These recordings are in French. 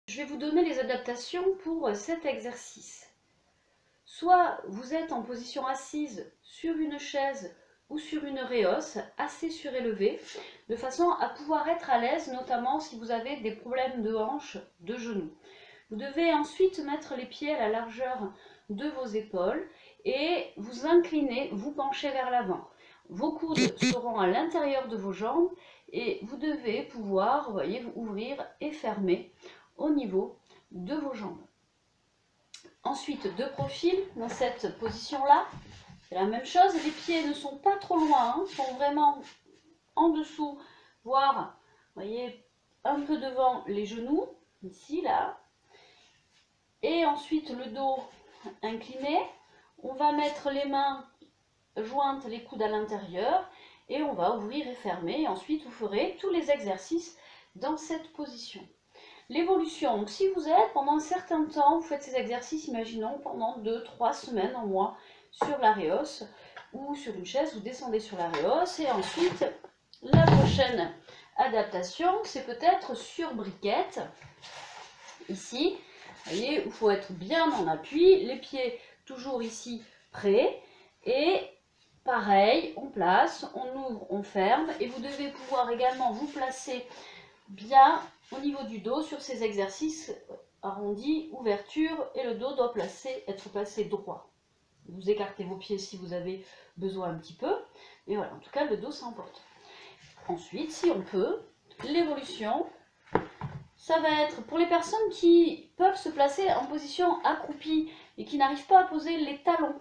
Je vais vous donner les adaptations pour cet exercice. Soit vous êtes en position assise sur une chaise ou sur une réhausse assez surélevée, de façon à pouvoir être à l'aise, notamment si vous avez des problèmes de hanche, de genoux. Vous devez ensuite mettre les pieds à la largeur de vos épaules et vous incliner, vous pencher vers l'avant. Vos coudes seront à l'intérieur de vos jambes et vous devez pouvoir, vous voyez, vous ouvrir et fermer au niveau de vos jambes. Ensuite, de profil, dans cette position-là, c'est la même chose. Les pieds ne sont pas trop loin, hein, sont vraiment en dessous, voire, vous voyez, un peu devant les genoux, ici, là. Et ensuite, le dos incliné. On va mettre les mains jointes, les coudes à l'intérieur, et on va ouvrir et fermer. Et ensuite, vous ferez tous les exercices dans cette position. L'évolution, donc si vous êtes pendant un certain temps, vous faites ces exercices, imaginons pendant 2-3 semaines, un mois, sur la réhausse ou sur une chaise, vous descendez sur la réhausse et ensuite la prochaine adaptation, c'est peut-être sur briquette. Ici, vous voyez, il faut être bien en appui, les pieds toujours ici prêts et pareil, on place, on ouvre, on ferme et vous devez pouvoir également vous placer bien au niveau du dos sur ces exercices arrondis, ouverture, et le dos doit être placé droit. Vous écartez vos pieds si vous avez besoin un petit peu, mais voilà, en tout cas le dos c'est important. Ensuite, si on peut, l'évolution, ça va être pour les personnes qui peuvent se placer en position accroupie et qui n'arrivent pas à poser les talons.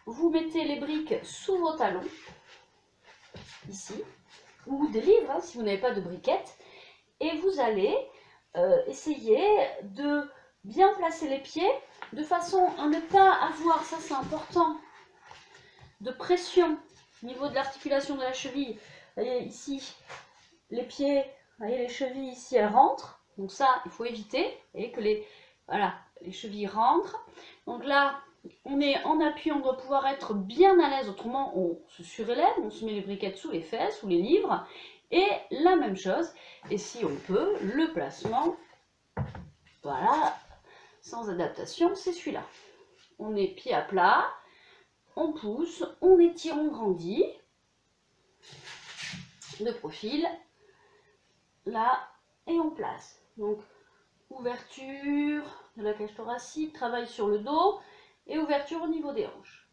Vous mettez les briques sous vos talons, ici, ou des livres hein, si vous n'avez pas de briquettes. Et vous allez essayer de bien placer les pieds de façon à ne pas avoir, ça c'est important, de pression au niveau de l'articulation de la cheville. Vous voyez ici, les pieds, vous voyez les chevilles ici, elles rentrent. Donc ça, il faut éviter et que les chevilles rentrent. Donc là, on est en appui, on doit pouvoir être bien à l'aise, autrement on se surélève, on se met les briquettes sous les fesses ou les livres. Et la même chose, et si on peut, le placement, voilà, sans adaptation, c'est celui-là. On est pied à plat, on pousse, on étire, on grandit, de profil, là, et on place. Donc, ouverture de la cage thoracique, travail sur le dos, et ouverture au niveau des hanches.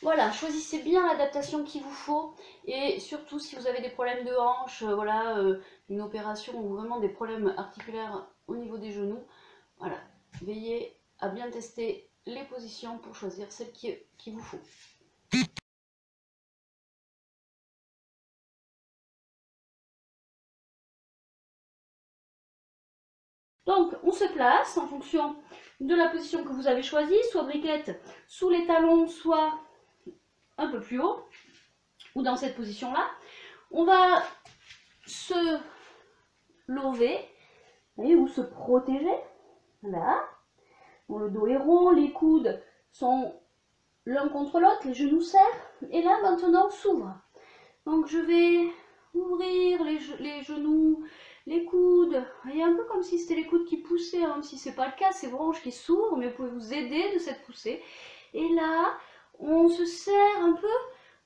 Voilà, choisissez bien l'adaptation qu'il vous faut et surtout si vous avez des problèmes de hanche, voilà, une opération ou vraiment des problèmes articulaires au niveau des genoux, voilà, veillez à bien tester les positions pour choisir celle qu'il vous faut. Donc, on se place en fonction de la position que vous avez choisie, soit briquette sous les talons, soit un peu plus haut, ou dans cette position-là. On va se lever, ou se protéger, là. Bon, le dos est rond, les coudes sont l'un contre l'autre, les genoux serrent, et là maintenant on s'ouvre. Donc je vais ouvrir les genoux, les coudes, voyez, un peu comme si c'était les coudes qui poussaient, hein, même si c'est pas le cas, c'est vos hanches qui s'ouvrent, mais vous pouvez vous aider de cette poussée. Et là, on se serre un peu,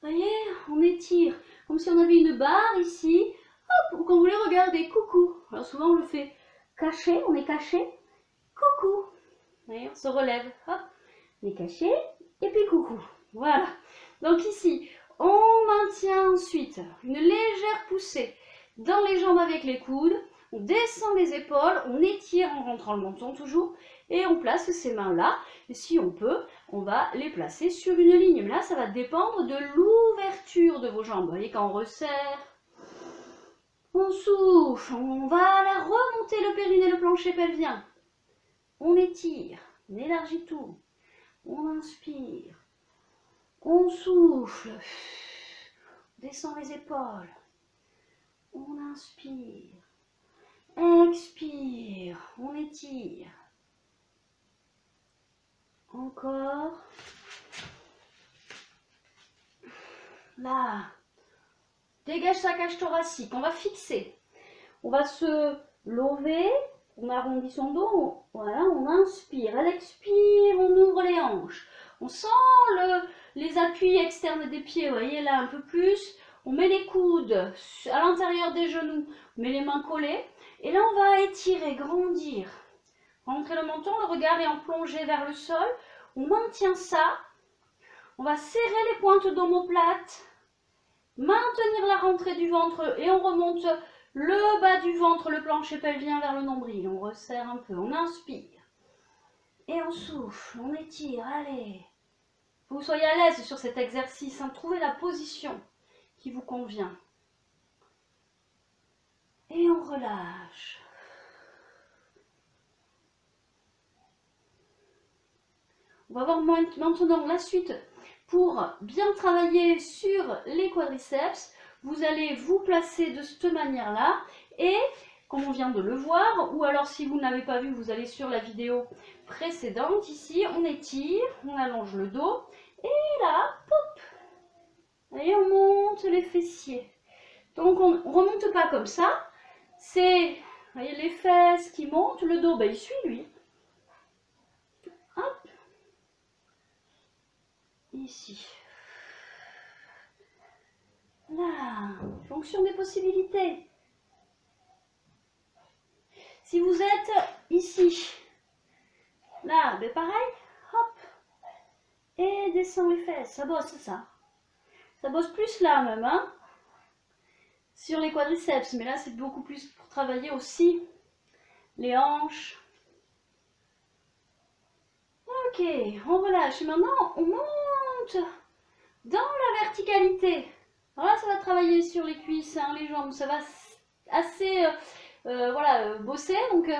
voyez, on étire, comme si on avait une barre ici, hop, ou quand vous les regardez, coucou. Alors souvent on le fait caché, on est caché, coucou. Voyez, on se relève, hop, on est caché, et puis coucou. Voilà. Donc ici, on maintient ensuite une légère poussée dans les jambes avec les coudes. On descend les épaules, on étire en rentrant le menton toujours, et on place ces mains-là. Et si on peut, on va les placer sur une ligne. Mais là, ça va dépendre de l'ouverture de vos jambes. Vous voyez, quand on resserre, on souffle, on va la remonter le périnée, le plancher pelvien. On étire, on élargit tout, on inspire, on souffle, on descend les épaules, on inspire, expire, on étire, encore, là, dégage sa cage thoracique, on va fixer, on va se Lové, on arrondit son dos, voilà, on inspire. Elle expire, on ouvre les hanches. On sent les appuis externes des pieds, vous voyez là un peu plus. On met les coudes à l'intérieur des genoux, on met les mains collées. Et là, on va étirer, grandir. Rentrer le menton, le regard est en plongée vers le sol. On maintient ça. On va serrer les pointes d'omoplate. Maintenir la rentrée du ventre et on remonte le bas du ventre, le plancher pelvien vers le nombril. On resserre un peu, on inspire. Et on souffle, on étire, allez. Que vous soyez à l'aise sur cet exercice, hein, trouvez la position qui vous convient. Et on relâche. On va voir maintenant la suite. Pour bien travailler sur les quadriceps, vous allez vous placer de cette manière-là et, comme on vient de le voir, ou alors si vous n'avez pas vu, vous allez sur la vidéo précédente. Ici, on étire, on allonge le dos et là, pop, et on monte les fessiers. Donc on ne remonte pas comme ça, c'est, vous voyez, les fesses qui montent, le dos, ben, il suit lui. Hop. Ici. Là, fonction des possibilités. Si vous êtes ici, là, ben pareil, hop, et descend les fesses, ça bosse ça. Ça bosse plus là même, hein, sur les quadriceps, mais là c'est beaucoup plus pour travailler aussi les hanches. Ok, on relâche. Et maintenant, on monte dans la verticalité. Alors là, ça va travailler sur les cuisses, hein, les jambes. Ça va assez voilà, bosser. Donc,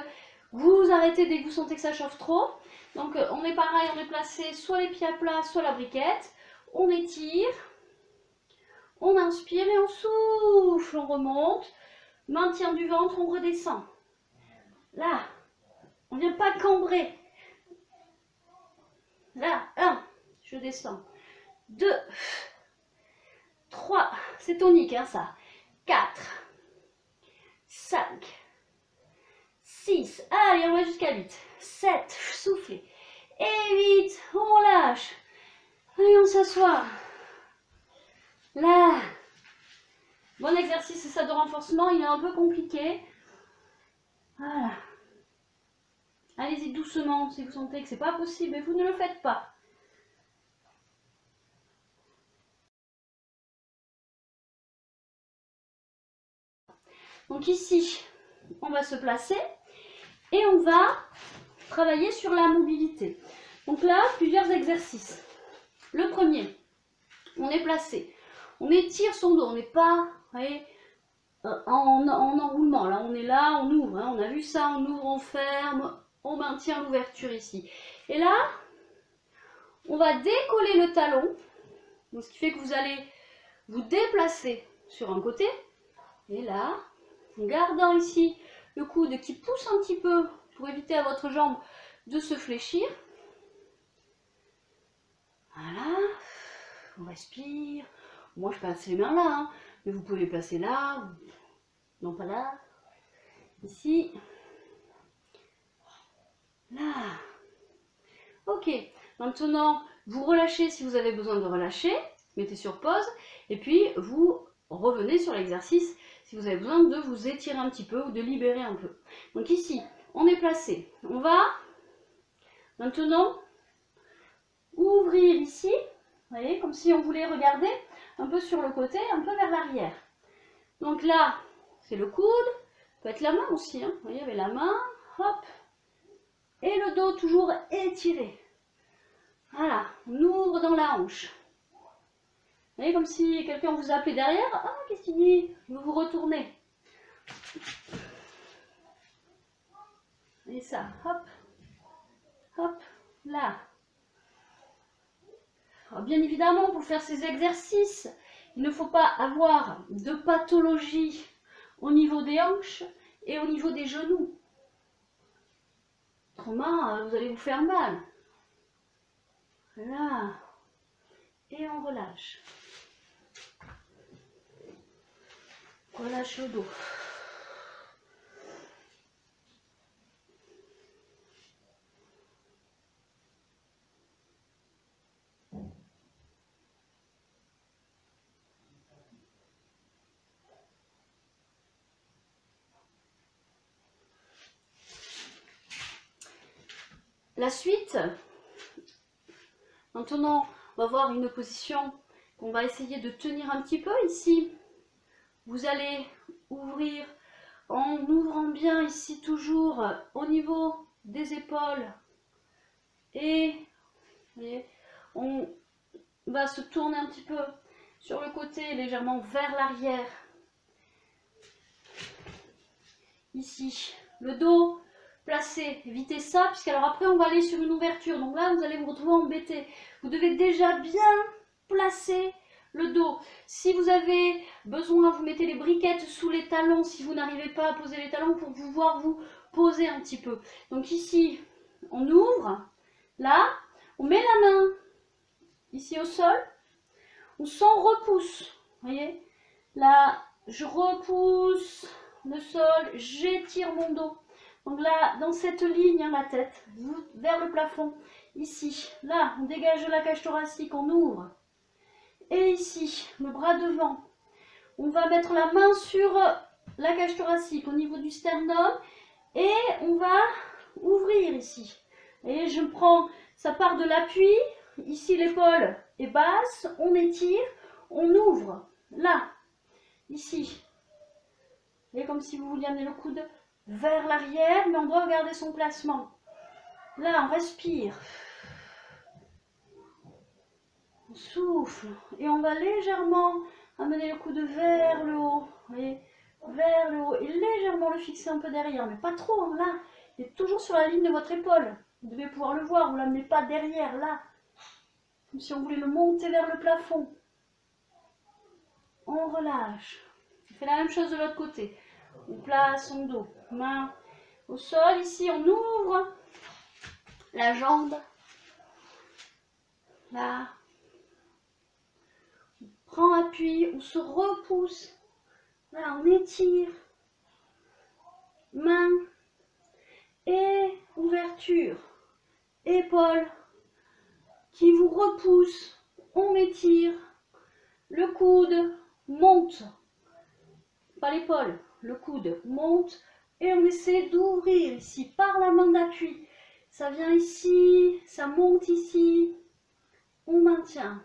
vous arrêtez dès que vous sentez que ça chauffe trop. Donc, on est pareil, on est placé soit les pieds à plat, soit la briquette. On étire. On inspire et on souffle. On remonte. Maintien du ventre, on redescend. Là, on ne vient pas cambrer. Là, 1, je descends. 2, 3, c'est tonique hein, ça. 4, 5, 6, allez on va jusqu'à 8, 7, soufflez. Et 8, on lâche. Allez on s'assoit. Là. Bon exercice, c'est ça de renforcement, il est un peu compliqué. Voilà. Allez-y doucement si vous sentez que c'est pas possible et vous ne le faites pas. Donc ici, on va se placer et on va travailler sur la mobilité. Donc là, plusieurs exercices. Le premier, on est placé. On étire son dos, on n'est pas voyez, en enroulement. Là, on est là, on ouvre. Hein, on a vu ça, on ouvre, on ferme, on maintient l'ouverture ici. Et là, on va décoller le talon. Donc, ce qui fait que vous allez vous déplacer sur un côté. Et là, en gardant ici le coude qui pousse un petit peu pour éviter à votre jambe de se fléchir. Voilà, on respire. Moi, je place les mains là, hein, mais vous pouvez les placer là, non pas là, ici, là. Ok, maintenant, vous relâchez si vous avez besoin de relâcher, mettez sur pause, et puis vous revenez sur l'exercice si vous avez besoin de vous étirer un petit peu ou de libérer un peu. Donc ici, on est placé. On va maintenant ouvrir ici, vous voyez, comme si on voulait regarder un peu sur le côté, un peu vers l'arrière. Donc là, c'est le coude, peut être la main aussi, hein. Vous voyez, avec la main, hop, et le dos toujours étiré. Voilà, on ouvre dans la hanche. Vous voyez, comme si quelqu'un vous appelait derrière. Ah, qu'est-ce qu'il dit? Vous vous retournez. Et ça, hop, hop, là. Alors, bien évidemment, pour faire ces exercices, il ne faut pas avoir de pathologie au niveau des hanches et au niveau des genoux. Autrement, vous allez vous faire mal. Là. Et on relâche. Relâche le dos. La suite, maintenant, on va voir une position qu'on va essayer de tenir un petit peu ici. Vous allez ouvrir en ouvrant bien ici toujours au niveau des épaules et vous voyez, on va se tourner un petit peu sur le côté légèrement vers l'arrière. Ici, le dos placé, évitez ça, puisqu'alors après on va aller sur une ouverture. Donc là, vous allez vous retrouver embêté. Vous devez déjà bien placer le dos. Si vous avez besoin, vous mettez les briquettes sous les talons, si vous n'arrivez pas à poser les talons, pour pouvoir vous poser un petit peu. Donc ici, on ouvre. Là, on met la main ici au sol. On s'en repousse. Vous voyez? Là, je repousse le sol, j'étire mon dos. Donc là, dans cette ligne, la tête vers le plafond. Ici, là, on dégage de la cage thoracique, on ouvre. Et ici, le bras devant. On va mettre la main sur la cage thoracique au niveau du sternum. Et on va ouvrir ici. Et je prends, ça part de l'appui. Ici, l'épaule est basse. On étire, on ouvre. Là, ici. Et comme si vous vouliez amener le coude vers l'arrière, mais on doit regarder son placement. Là, on respire. On souffle. Et on va légèrement amener le coude vers le haut. Vous voyez, vers le haut. Et légèrement le fixer un peu derrière, mais pas trop. Hein, là, il est toujours sur la ligne de votre épaule. Vous devez pouvoir le voir. Vous ne l'amenez pas derrière, là. Comme si on voulait le monter vers le plafond. On relâche. On fait la même chose de l'autre côté. On place son dos, main au sol. Ici, on ouvre la jambe. Là. On prend appui, on se repousse. Là, on étire. Main. Et ouverture. Épaule qui vous repousse. On étire. Le coude monte. Pas l'épaule. Le coude monte et on essaie d'ouvrir ici par la main d'appui. Ça vient ici, ça monte ici. On maintient.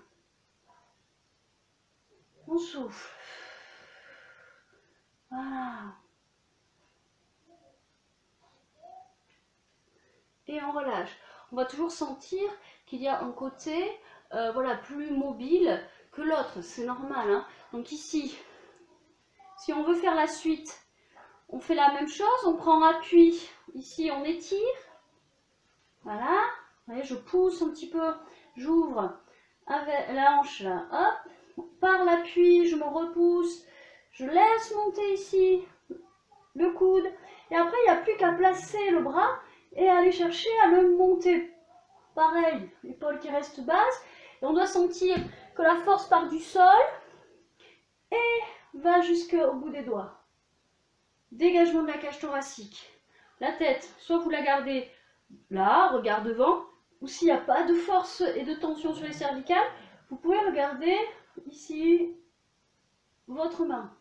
On souffle. Voilà. Et on relâche. On va toujours sentir qu'il y a un côté voilà, plus mobile que l'autre. C'est normal. Hein. Donc ici, si on veut faire la suite, on fait la même chose, on prend appui, ici on étire, voilà, vous voyez, je pousse un petit peu, j'ouvre avec la hanche là, hop, par l'appui, je me repousse, je laisse monter ici le coude, et après il n'y a plus qu'à placer le bras et aller chercher à le monter. Pareil, l'épaule qui reste basse, et on doit sentir que la force part du sol et va jusqu'au bout des doigts. Dégagement de la cage thoracique. La tête, soit vous la gardez là, regard devant, ou s'il n'y a pas de force et de tension sur les cervicales, vous pouvez regarder ici votre main.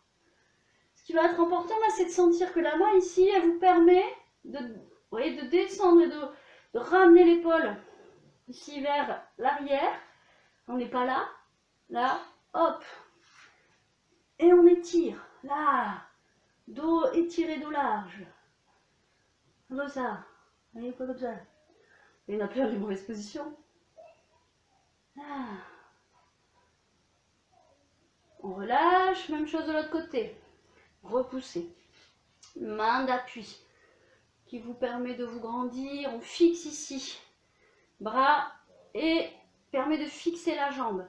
Ce qui va être important là, c'est de sentir que la main ici, elle vous permet de, vous voyez, de descendre et de ramener l'épaule ici vers l'arrière. On n'est pas là, là, hop, et on étire, là. Dos étiré, dos large. Comme ça. Vous voyez, pas comme ça. Il y en a plein de mauvaises positions. Ah. On relâche. Même chose de l'autre côté. Repoussez. Main d'appui qui vous permet de vous grandir. On fixe ici. Bras et permet de fixer la jambe.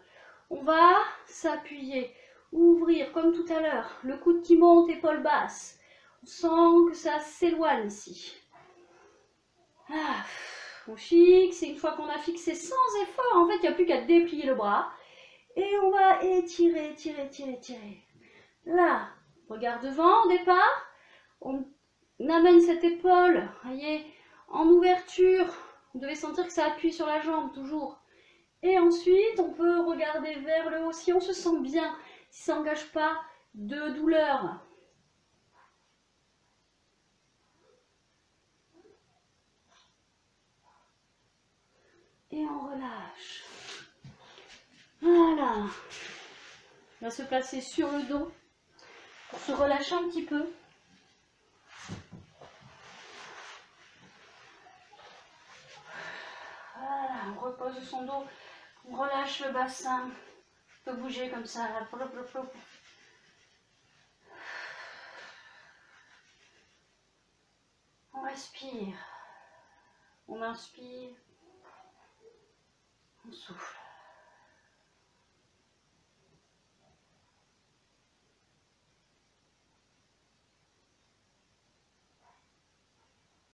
On va s'appuyer. Ouvrir comme tout à l'heure, le coude qui monte, épaule basse. On sent que ça s'éloigne ici. Ah, on fixe, et une fois qu'on a fixé sans effort, en fait, il n'y a plus qu'à déplier le bras. Et on va étirer, étirer, étirer, étirer. Là, regard devant au départ. On amène cette épaule, voyez, en ouverture. Vous devez sentir que ça appuie sur la jambe, toujours. Et ensuite, on peut regarder vers le haut si on se sent bien. Si ça n'engage pas de douleur. Et on relâche. Voilà. On va se placer sur le dos pour se relâcher un petit peu. Voilà, on repose son dos, on relâche le bassin. On peut bouger comme ça. Plop, plop, plop. On respire. On inspire. On souffle.